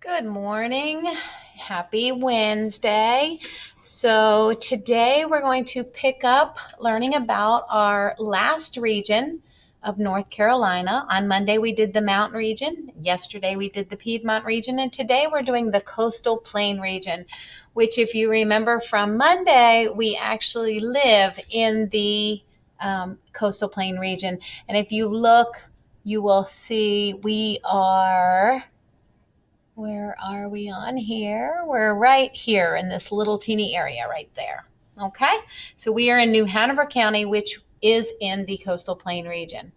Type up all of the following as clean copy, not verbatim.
Good morning. Happy Wednesday. So, today we're going to pick up learning about our last region of North Carolina. On Monday, we did the Mountain region. Yesterday, we did the Piedmont region. And today, we're doing the Coastal Plain region, which, if you remember from Monday, we actually live in the Coastal Plain region. And if you look, you will see where are we on here? We're right here in this little teeny area right there. Okay, so we are in New Hanover County, which is in the Coastal Plain region.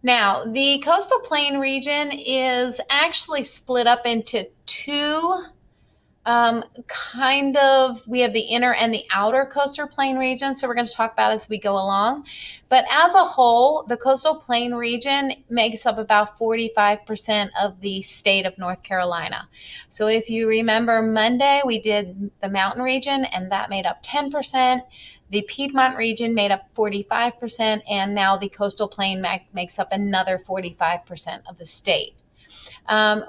Now, the Coastal Plain region is actually split up into two we have the inner and the outer coastal plain region. So we're going to talk about as we go along. But as a whole, the coastal plain region makes up about 45% of the state of North Carolina. So if you remember Monday, we did the mountain region and that made up 10%. The Piedmont region made up 45%, and now the coastal plain makes up another 45% of the state.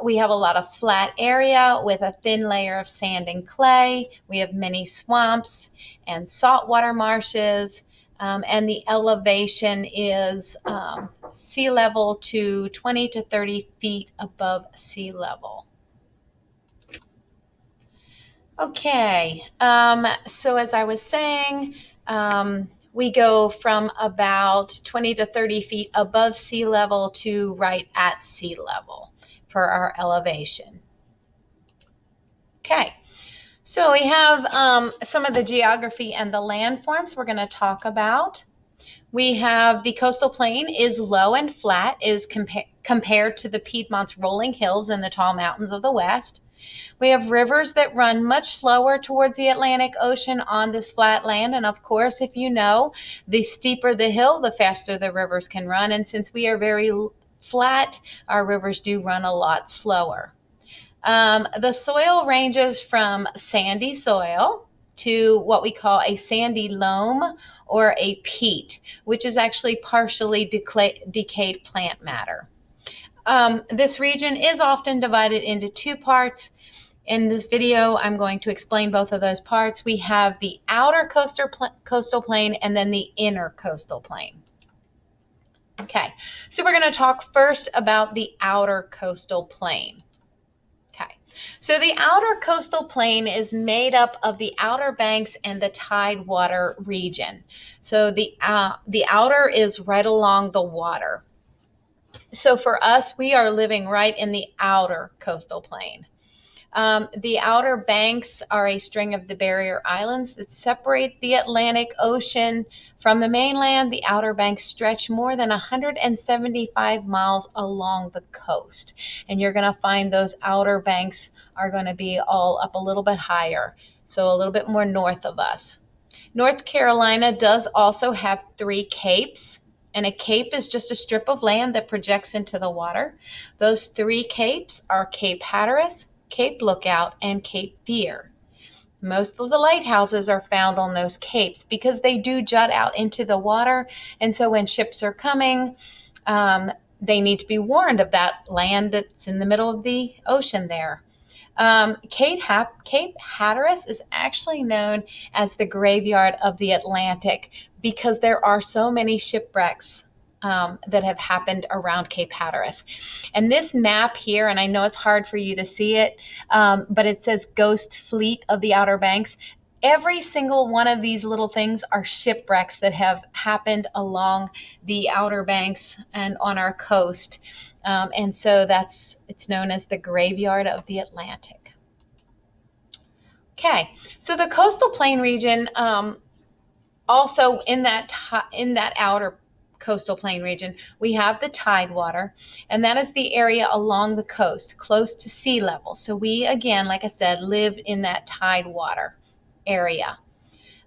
We have a lot of flat area with a thin layer of sand and clay. We have many swamps and saltwater marshes. And the elevation is sea level to 20 to 30 feet above sea level. Okay, so as I was saying, we go from about 20 to 30 feet above sea level to right at sea level for our elevation. Okay, so we have some of the geography and the landforms we're going to talk about. We have the coastal plain is low and flat, is compared to the Piedmont's rolling hills and the tall mountains of the west. We have rivers that run much slower towards the Atlantic Ocean on this flat land. And of course, if you know, the steeper the hill, the faster the rivers can run. And since we are very flat, our rivers do run a lot slower. The soil ranges from sandy soil to what we call a sandy loam or a peat, which is actually partially decayed plant matter. This region is often divided into two parts. In this video, I'm going to explain both of those parts. We have the outer coastal plain and then the inner coastal plain. Okay, so we're going to talk first about the outer coastal plain. So the outer coastal plain is made up of the Outer Banks and the Tidewater region. So the outer is right along the water. So for us, we are living right in the outer coastal plain. The Outer Banks are a string of the barrier islands that separate the Atlantic Ocean from the mainland. The Outer Banks stretch more than 175 miles along the coast. And you're going to find those Outer Banks are going to be all up a little bit higher, so a little bit more north of us. North Carolina does also have 3 capes. And a cape is just a strip of land that projects into the water. Those 3 capes are Cape Hatteras, Cape Lookout, and Cape Fear. Most of the lighthouses are found on those capes because they do jut out into the water. And so when ships are coming, they need to be warned of that land that's in the middle of the ocean there. Cape Hatteras is actually known as the graveyard of the Atlantic because there are so many shipwrecks that have happened around Cape Hatteras. And this map here, and I know it's hard for you to see it, but it says Ghost Fleet of the Outer Banks. Every single one of these little things are shipwrecks that have happened along the Outer Banks and on our coast. And so it's known as the graveyard of the Atlantic. Okay, so the coastal plain region, also in that outer coastal plain region, we have the Tidewater, and that is the area along the coast, close to sea level. So we, again, like I said, live in that Tidewater area.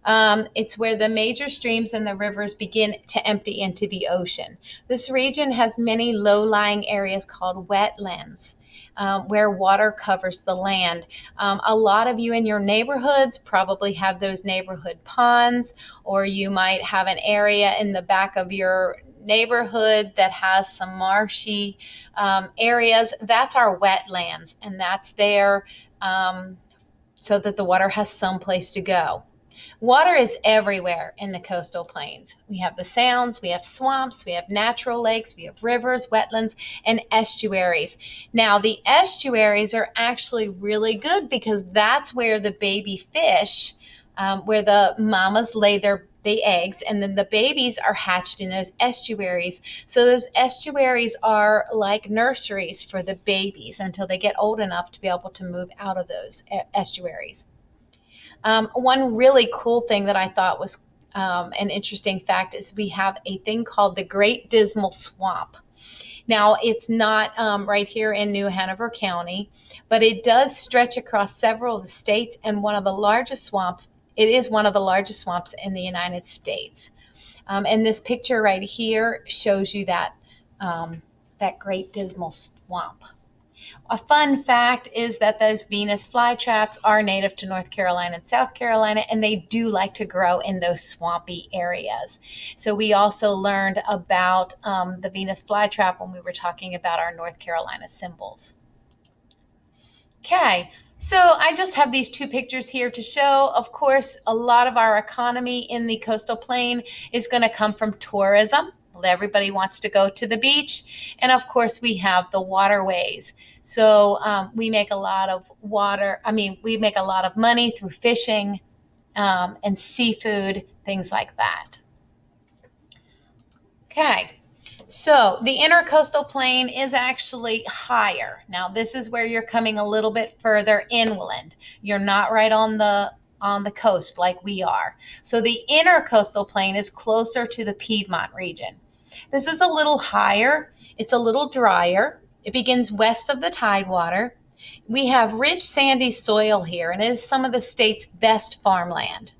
It's where the major streams and the rivers begin to empty into the ocean. This region has many low-lying areas called wetlands, where water covers the land. A lot of you in your neighborhoods probably have those neighborhood ponds, or you might have an area in the back of your neighborhood that has some marshy areas, that's our wetlands, and that's there so that the water has some place to go. Water is everywhere in the coastal plains. We have the sounds, we have swamps, we have natural lakes, we have rivers, wetlands, and estuaries. Now, the estuaries are actually really good because that's where the baby fish, where the mamas lay the eggs, and then the babies are hatched in those estuaries. So those estuaries are like nurseries for the babies until they get old enough to be able to move out of those estuaries. One really cool thing that I thought was an interesting fact is we have a thing called the Great Dismal Swamp. Now, it's not right here in New Hanover County, but it does stretch across several of the states, and one of the largest swamps. It is one of the largest swamps in the United States. And this picture right here shows you that Great Dismal Swamp. A fun fact is that those Venus flytraps are native to North Carolina and South Carolina, and they do like to grow in those swampy areas. So we also learned about the Venus flytrap when we were talking about our North Carolina symbols. Okay, so I just have these two pictures here to show. Of course, a lot of our economy in the coastal plain is going to come from tourism. Everybody wants to go to the beach. And of course, we have the waterways. So we make a lot of we make a lot of money through fishing and seafood, things like that. Okay. So the intercoastal plain is actually higher. Now, this is where you're coming a little bit further inland. You're not right on the coast like we are. So the intercoastal plain is closer to the Piedmont region. This is a little higher. It's a little drier. It begins west of the Tidewater. We have rich sandy soil here, and it is some of the state's best farmland.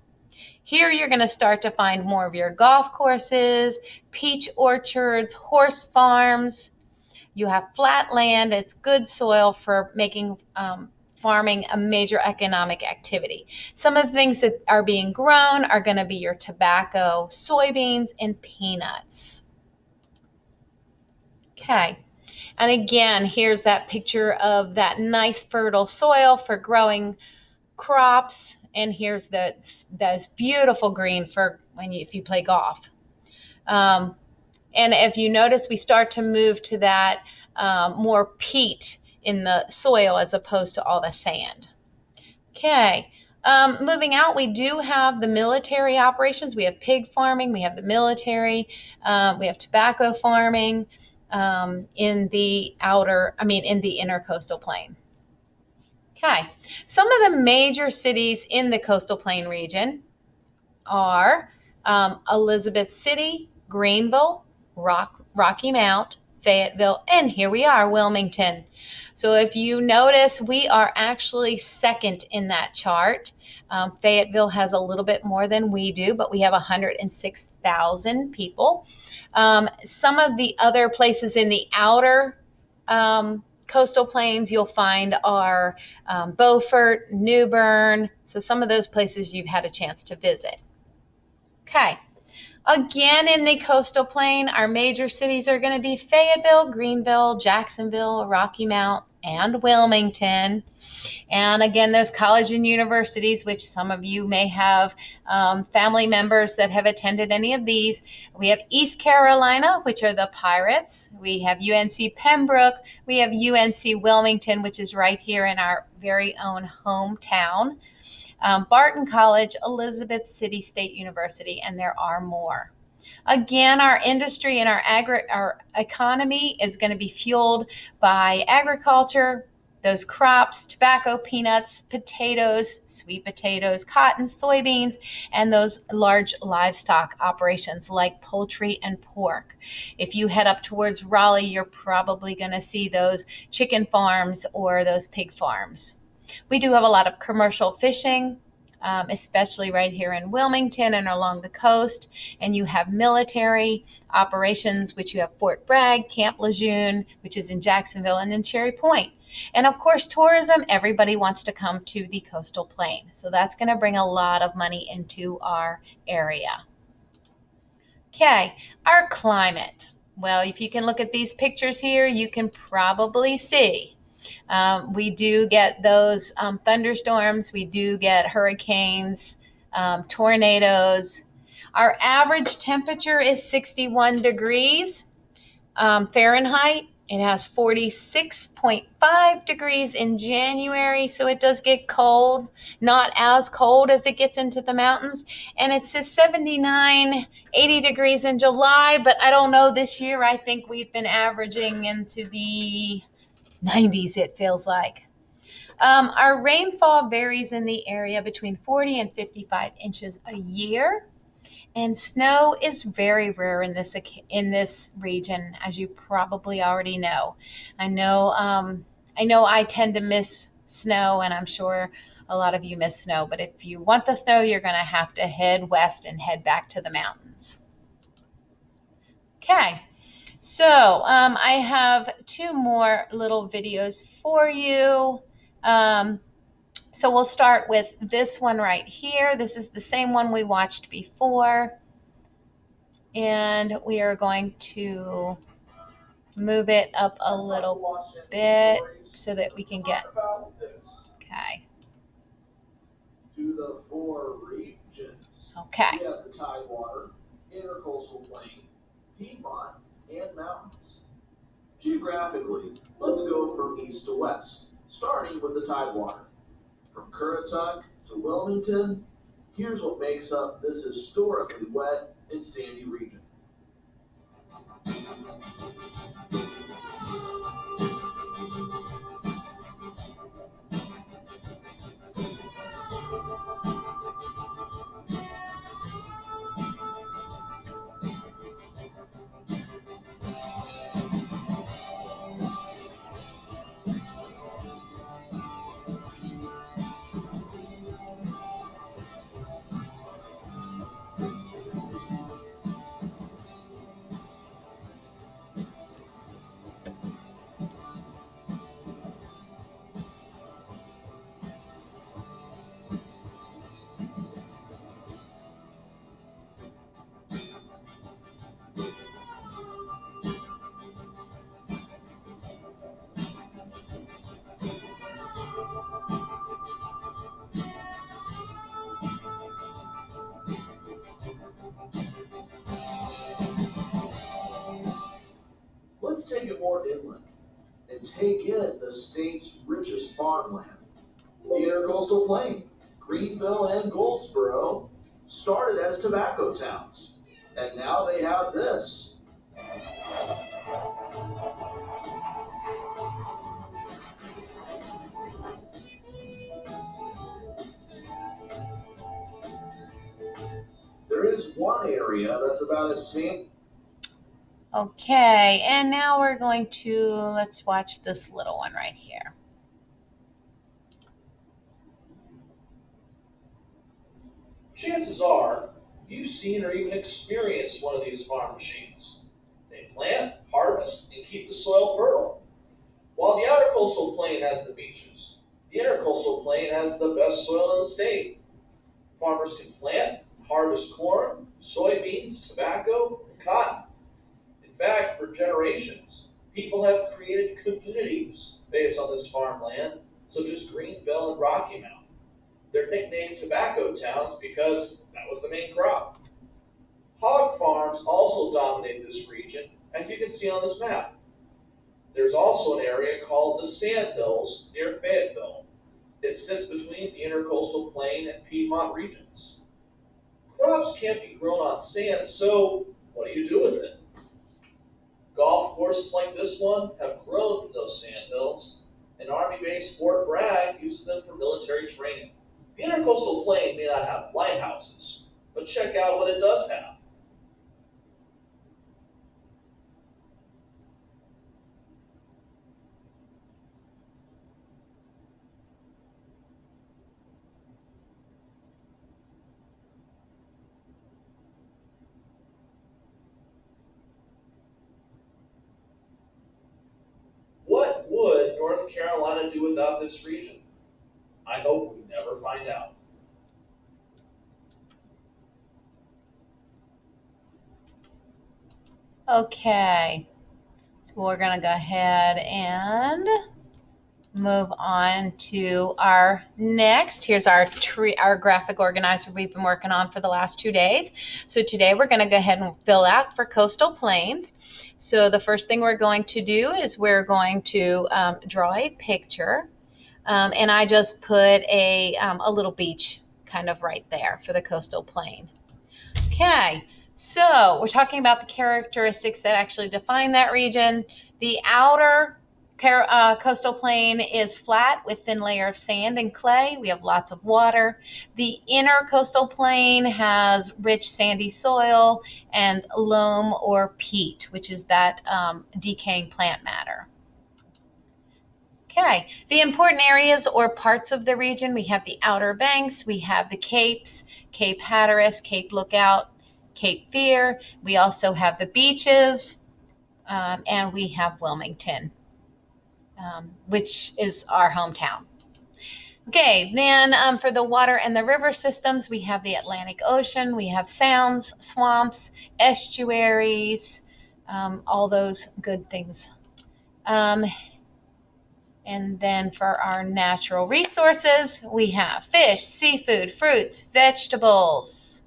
Here you're going to start to find more of your golf courses, peach orchards, horse farms. You have flat land. It's good soil for making farming a major economic activity. Some of the things that are being grown are going to be your tobacco, soybeans, and peanuts. Okay. And again, here's that picture of that nice fertile soil for growing crops. And here's those beautiful green for if you play golf. And if you notice, we start to move to that more peat in the soil as opposed to all the sand. Okay. Moving out, we do have the military operations. We have pig farming. We have the military. We have tobacco farming in the intercoastal plain. Okay. Some of the major cities in the coastal plain region are Elizabeth City, Greenville, Rocky Mount, Fayetteville, and here we are, Wilmington. So if you notice, we are actually second in that chart. Fayetteville has a little bit more than we do, but we have 106,000 people. Some of the other places in the outer coastal plains you'll find are Beaufort, New Bern. So some of those places you've had a chance to visit. Okay. Again, in the coastal plain, our major cities are going to be Fayetteville, Greenville, Jacksonville, Rocky Mount, and Wilmington. And again, those colleges and universities, which some of you may have family members that have attended any of these. We have East Carolina, which are the Pirates. We have UNC Pembroke. We have UNC Wilmington, which is right here in our very own hometown. Barton College, Elizabeth City State University, and there are more. Again, our industry and our economy is going to be fueled by agriculture, those crops, tobacco, peanuts, potatoes, sweet potatoes, cotton, soybeans, and those large livestock operations like poultry and pork. If you head up towards Raleigh, you're probably going to see those chicken farms or those pig farms. We do have a lot of commercial fishing, especially right here in Wilmington and along the coast. And you have military operations, which you have Fort Bragg, Camp Lejeune, which is in Jacksonville, and then Cherry Point. And of course, tourism, everybody wants to come to the coastal plain. So that's going to bring a lot of money into our area. Okay, our climate. Well, if you can look at these pictures here, you can probably see we do get those thunderstorms, we do get hurricanes, tornadoes. Our average temperature is 61 degrees Fahrenheit. It has 46.5 degrees in January, so it does get cold, not as cold as it gets into the mountains. And it says 79, 80 degrees in July, but I don't know this year. I think we've been averaging into the 90s, it feels like. Our rainfall varies in the area between 40 and 55 inches a year. And snow is very rare in this region, as you probably already know. I know I tend to miss snow, and I'm sure a lot of you miss snow. But if you want the snow, you're going to have to head west and head back to the mountains. Okay, so I have two more little videos for you. So we'll start with this one right here. This is the same one we watched before. And we are going to move it up a little bit so that we can get, okay. To the four regions. Okay. We have the Tidewater, Intercoastal Plain, Piedmont, and Mountains. Geographically, let's go from east to west, starting with the Tidewater. From Currituck to Wilmington, here's what makes up this historically wet and sandy region. Let's take it more inland and take in the state's richest farmland. The Intercoastal Plain, Greenville and Goldsboro started as tobacco towns, and now they have this. There is one area that's about as safe. Okay, and now we're going to, let's watch this little one right here. Chances are you've seen or even experienced one of these farm machines. They plant, harvest, and keep the soil fertile. While the outer coastal plain has the beaches, the intercoastal plain has the best soil in the state. Farmers can plant, harvest corn, soybeans, tobacco, and cotton. In fact, for generations, people have created communities based on this farmland, such as Greenville and Rocky Mount. They're nicknamed tobacco towns because that was the main crop. Hog farms also dominate this region, as you can see on this map. There's also an area called the Sandhills near Fayetteville. It sits between the Intercoastal Plain and Piedmont regions. Crops can't be grown on sand, so what do you do with it? Golf courses like this one have grown from those sandhills, and Army Base Fort Bragg uses them for military training. The Intercoastal Plain may not have lighthouses, but check out what it does have. What would North Carolina do without this region? I hope we never find out. Okay, so we're going to go ahead and move on to our next. Here's our graphic organizer we've been working on for the last 2 days. So today we're going to go ahead and fill out for coastal plains. So the first thing we're going to do is we're going to draw a picture. And I just put a little beach kind of right there for the coastal plain. Okay, so we're talking about the characteristics that actually define that region. The outer coastal plain is flat with thin layer of sand and clay. We have lots of water. The inner coastal plain has rich sandy soil and loam or peat, which is that decaying plant matter. Okay, the important areas or parts of the region, we have the Outer Banks, we have the Capes, Cape Hatteras, Cape Lookout, Cape Fear. We also have the beaches, and we have Wilmington, which is our hometown. Okay, then for the water and the river systems, we have the Atlantic Ocean, we have sounds, swamps, estuaries, all those good things. And then for our natural resources, we have fish, seafood, fruits, vegetables.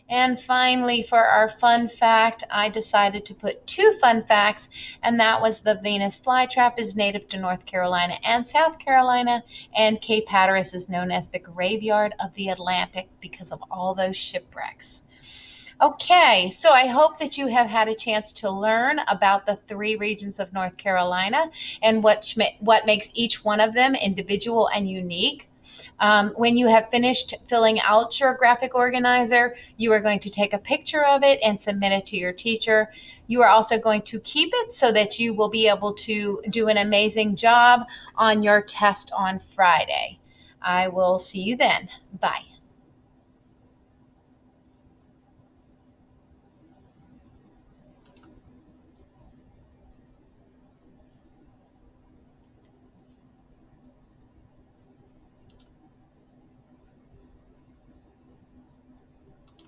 And finally, for our fun fact, I decided to put 2 fun facts, and that was the Venus flytrap is native to North Carolina and South Carolina, and Cape Hatteras is known as the graveyard of the Atlantic because of all those shipwrecks. Okay, so I hope that you have had a chance to learn about the 3 regions of North Carolina and what makes each one of them individual and unique. When you have finished filling out your graphic organizer, you are going to take a picture of it and submit it to your teacher. You are also going to keep it so that you will be able to do an amazing job on your test on Friday. I will see you then. Bye.